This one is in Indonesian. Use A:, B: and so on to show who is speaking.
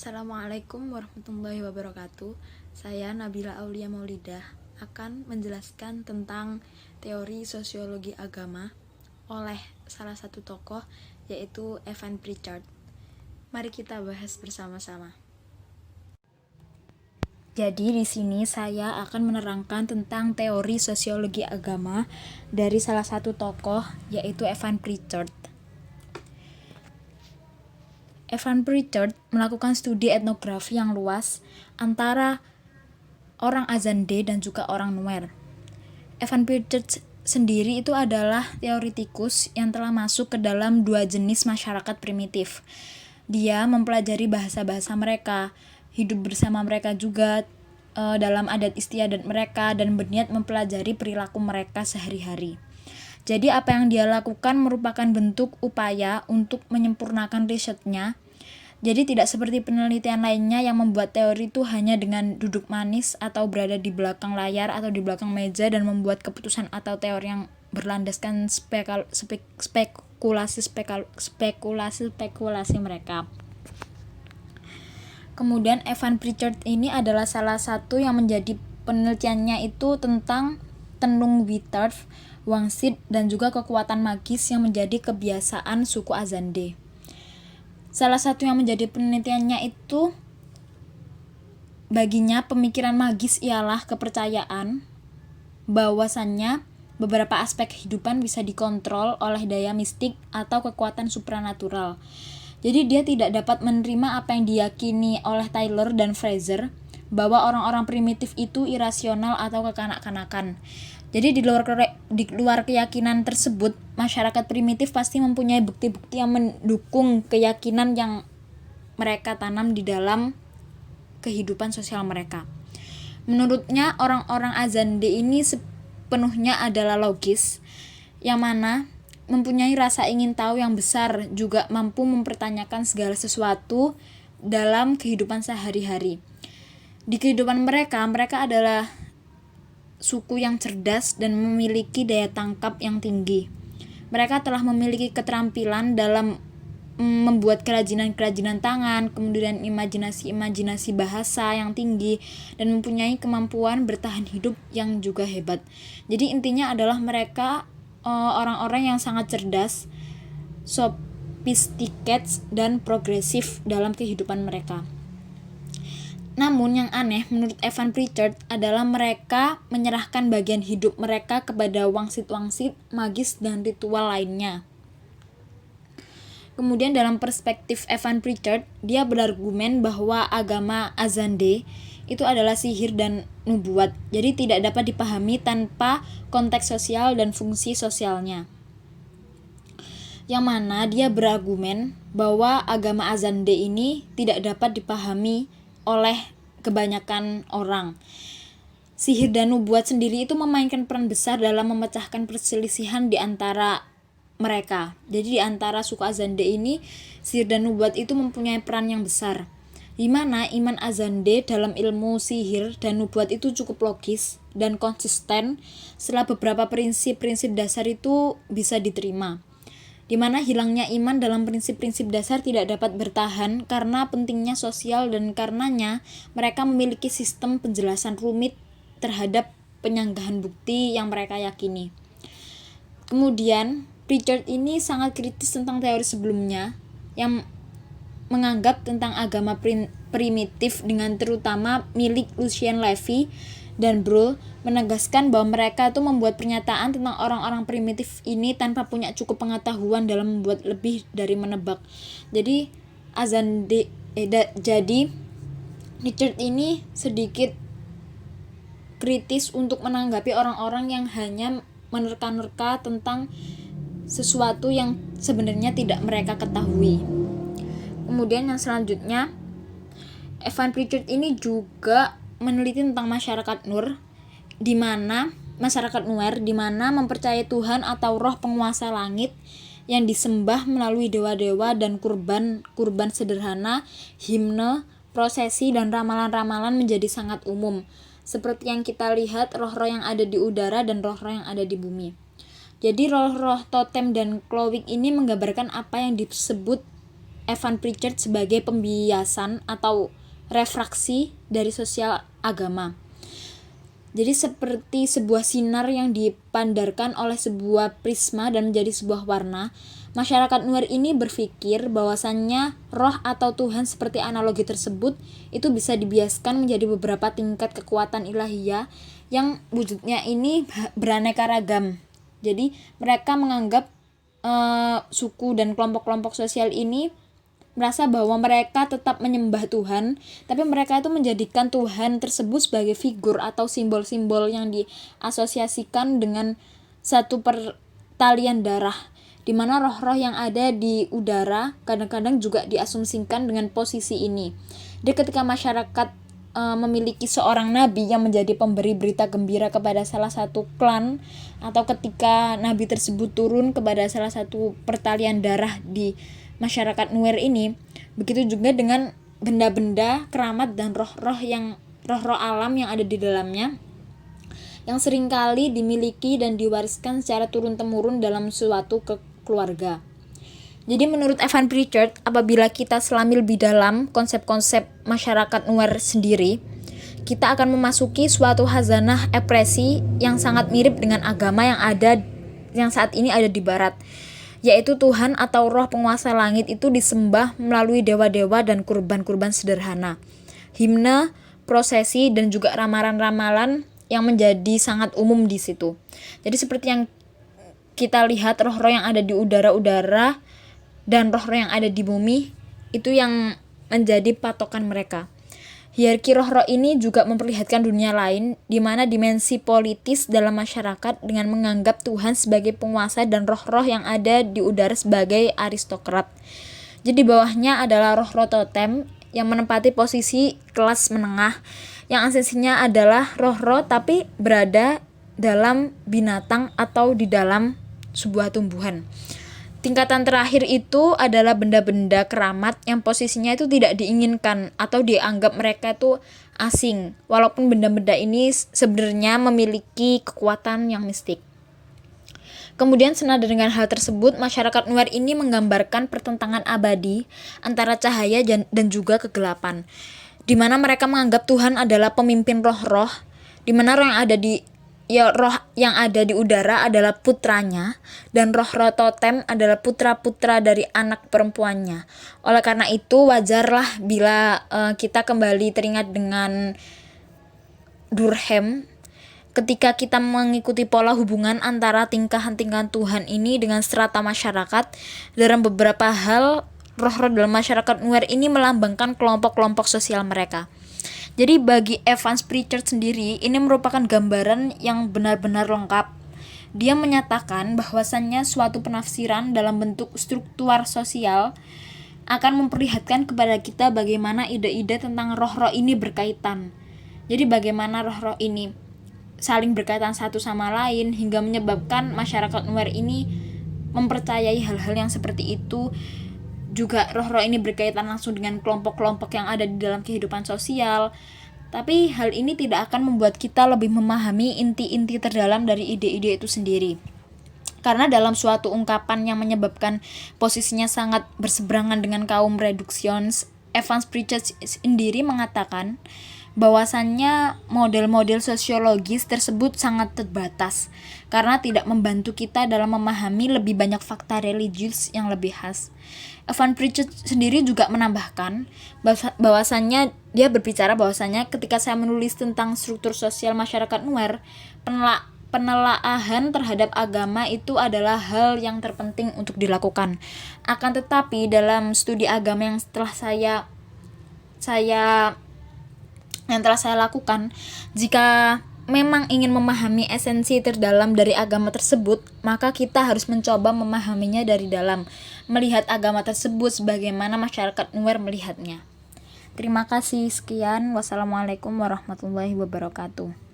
A: Assalamualaikum warahmatullahi wabarakatuh. Saya Nabila Aulia Maulidah akan menjelaskan tentang teori sosiologi agama oleh salah satu tokoh, yaitu Evan Pritchard. Mari kita bahas bersama-sama. Jadi di sini saya akan menerangkan tentang teori sosiologi agama dari salah satu tokoh, yaitu Evan Pritchard. Evan Pritchard melakukan studi etnografi yang luas antara orang Azande dan juga orang Nuer. Evan Pritchard sendiri itu adalah teoritikus yang telah masuk ke dalam dua jenis masyarakat primitif. Dia mempelajari bahasa-bahasa mereka, hidup bersama mereka juga dalam adat istiadat mereka, dan berniat mempelajari perilaku mereka sehari-hari. Jadi apa yang dia lakukan merupakan bentuk upaya untuk menyempurnakan risetnya. Jadi tidak seperti penelitian lainnya yang membuat teori itu hanya dengan duduk manis atau berada di belakang layar atau di belakang meja dan membuat keputusan atau teori yang berlandaskan spekulasi mereka. Kemudian Evan Pritchard ini adalah salah satu yang menjadi penelitiannya itu tentang tenung Witarf, wangsit, dan juga kekuatan magis yang menjadi kebiasaan suku Azande. Salah satu yang menjadi penelitiannya itu baginya pemikiran magis ialah kepercayaan bahwasannya beberapa aspek kehidupan bisa dikontrol oleh daya mistik atau kekuatan supranatural. Jadi dia tidak dapat menerima apa yang diyakini oleh Taylor dan Fraser bahwa orang-orang primitif itu irasional atau kekanak-kanakan. Jadi di luar keyakinan tersebut, masyarakat primitif pasti mempunyai bukti-bukti yang mendukung keyakinan yang mereka tanam di dalam kehidupan sosial mereka. Menurutnya, orang-orang Azande ini sepenuhnya adalah logis, yang mana mempunyai rasa ingin tahu yang besar, juga mampu mempertanyakan segala sesuatu dalam kehidupan sehari-hari. Di kehidupan mereka adalah suku yang cerdas dan memiliki daya tangkap yang tinggi. Mereka telah memiliki keterampilan dalam membuat kerajinan-kerajinan tangan, kemudian imajinasi bahasa yang tinggi, dan mempunyai kemampuan bertahan hidup yang juga hebat. Jadi intinya adalah mereka orang-orang yang sangat cerdas, sophisticated, dan progresif dalam kehidupan mereka. Namun yang aneh menurut Evan Pritchard adalah mereka menyerahkan bagian hidup mereka kepada wangsit-wangsit, magis, dan ritual lainnya. Kemudian dalam perspektif Evan Pritchard, dia berargumen bahwa agama Azande itu adalah sihir dan nubuat, jadi tidak dapat dipahami tanpa konteks sosial dan fungsi sosialnya. Yang mana dia berargumen bahwa agama Azande ini tidak dapat dipahami oleh kebanyakan orang. Sihir dan nubuat sendiri itu memainkan peran besar dalam memecahkan perselisihan di antara mereka. Jadi di antara suku Azande ini, sihir dan nubuat itu mempunyai peran yang besar. Di mana iman Azande dalam ilmu sihir dan nubuat itu cukup logis dan konsisten setelah beberapa prinsip-prinsip dasar itu bisa diterima. Di mana hilangnya iman dalam prinsip-prinsip dasar tidak dapat bertahan karena pentingnya sosial, dan karenanya mereka memiliki sistem penjelasan rumit terhadap penyanggahan bukti yang mereka yakini. Kemudian Pritchard ini sangat kritis tentang teori sebelumnya yang menganggap tentang agama primitif, dengan terutama milik Lucien Levy dan Bruhl, menegaskan bahwa mereka itu membuat pernyataan tentang orang-orang primitif ini tanpa punya cukup pengetahuan dalam membuat lebih dari menebak. Jadi Pritchard ini sedikit kritis untuk menanggapi orang-orang yang hanya menerka-nerka tentang sesuatu yang sebenarnya tidak mereka ketahui. Kemudian yang selanjutnya, Evan Pritchard ini juga meneliti tentang masyarakat Nuer, di mana mempercayai Tuhan atau roh penguasa langit yang disembah melalui dewa-dewa dan kurban sederhana, himne, prosesi, dan ramalan-ramalan menjadi sangat umum. Seperti yang kita lihat, roh-roh yang ada di udara dan roh-roh yang ada di bumi. Jadi roh-roh totem dan klowik ini menggambarkan apa yang disebut Evan Pritchard sebagai pembiasan atau refraksi dari sosial agama. Jadi seperti sebuah sinar yang dipandarkan oleh sebuah prisma dan menjadi sebuah warna, masyarakat Nuer ini berpikir bahwasannya roh atau Tuhan seperti analogi tersebut itu bisa dibiaskan menjadi beberapa tingkat kekuatan ilahiyah yang wujudnya ini beraneka ragam. Jadi mereka menganggap suku dan kelompok-kelompok sosial ini merasa bahwa mereka tetap menyembah Tuhan, tapi mereka itu menjadikan Tuhan tersebut sebagai figur atau simbol-simbol yang diasosiasikan dengan satu pertalian darah, di mana roh-roh yang ada di udara kadang-kadang juga diasumsikan dengan posisi ini. Jadi ketika masyarakat memiliki seorang nabi yang menjadi pemberi berita gembira kepada salah satu klan, atau ketika nabi tersebut turun kepada salah satu pertalian darah di masyarakat Nuer ini, begitu juga dengan benda-benda keramat dan roh-roh alam yang ada di dalamnya, yang seringkali dimiliki dan diwariskan secara turun-temurun dalam suatu keluarga. Jadi menurut Evan Pritchard, apabila kita selami lebih dalam konsep-konsep masyarakat Nuer sendiri, kita akan memasuki suatu khazanah ekspresi yang sangat mirip dengan agama yang saat ini ada di barat, yaitu Tuhan atau roh penguasa langit itu disembah melalui dewa-dewa dan kurban-kurban sederhana, himne, prosesi, dan juga ramalan-ramalan yang menjadi sangat umum di situ. Jadi seperti yang kita lihat, roh-roh yang ada di udara-udara dan roh-roh yang ada di bumi itu yang menjadi patokan mereka. Hierarki roh-roh ini juga memperlihatkan dunia lain, di mana dimensi politis dalam masyarakat dengan menganggap Tuhan sebagai penguasa dan roh-roh yang ada di udara sebagai aristokrat. Jadi di bawahnya adalah roh-roh totem yang menempati posisi kelas menengah, yang esensinya adalah roh-roh tapi berada dalam binatang atau di dalam sebuah tumbuhan. Tingkatan terakhir itu adalah benda-benda keramat yang posisinya itu tidak diinginkan atau dianggap mereka itu asing, walaupun benda-benda ini sebenarnya memiliki kekuatan yang mistik. Kemudian senada dengan hal tersebut, masyarakat Nuer ini menggambarkan pertentangan abadi antara cahaya dan juga kegelapan, di mana mereka menganggap Tuhan adalah pemimpin roh-roh, di mana roh yang ada di udara adalah putranya, dan roh-roh totem adalah putra-putra dari anak perempuannya. Oleh karena itu wajarlah bila kita kembali teringat dengan Durkheim ketika kita mengikuti pola hubungan antara tingkahan-tingkahan Tuhan ini dengan strata masyarakat. Dalam beberapa hal, roh-roh dalam masyarakat Nuer ini melambangkan kelompok-kelompok sosial mereka. Jadi bagi Evan Pritchard sendiri, ini merupakan gambaran yang benar-benar lengkap. Dia menyatakan bahwasannya suatu penafsiran dalam bentuk struktur sosial akan memperlihatkan kepada kita bagaimana ide-ide tentang roh-roh ini berkaitan. Jadi bagaimana roh-roh ini saling berkaitan satu sama lain hingga menyebabkan masyarakat Nuer ini mempercayai hal-hal yang seperti itu. Juga roh-roh ini berkaitan langsung dengan kelompok-kelompok yang ada di dalam kehidupan sosial. Tapi hal ini tidak akan membuat kita lebih memahami inti-inti terdalam dari ide-ide itu sendiri. Karena dalam suatu ungkapan yang menyebabkan posisinya sangat berseberangan dengan kaum reduksionis, Evan Pritchard sendiri mengatakan bahwasannya model-model sosiologis tersebut sangat terbatas karena tidak membantu kita dalam memahami lebih banyak fakta religius yang lebih khas. Evan Pritchard sendiri juga menambahkan bahwasannya dia berbicara bahwasannya ketika saya menulis tentang struktur sosial masyarakat Nuer, penelaahan terhadap agama itu adalah hal yang terpenting untuk dilakukan. Akan tetapi dalam studi agama yang telah saya lakukan, jika memang ingin memahami esensi terdalam dari agama tersebut, maka kita harus mencoba memahaminya dari dalam, melihat agama tersebut sebagaimana masyarakat Nuer melihatnya. Terima kasih, sekian. Wassalamualaikum warahmatullahi wabarakatuh.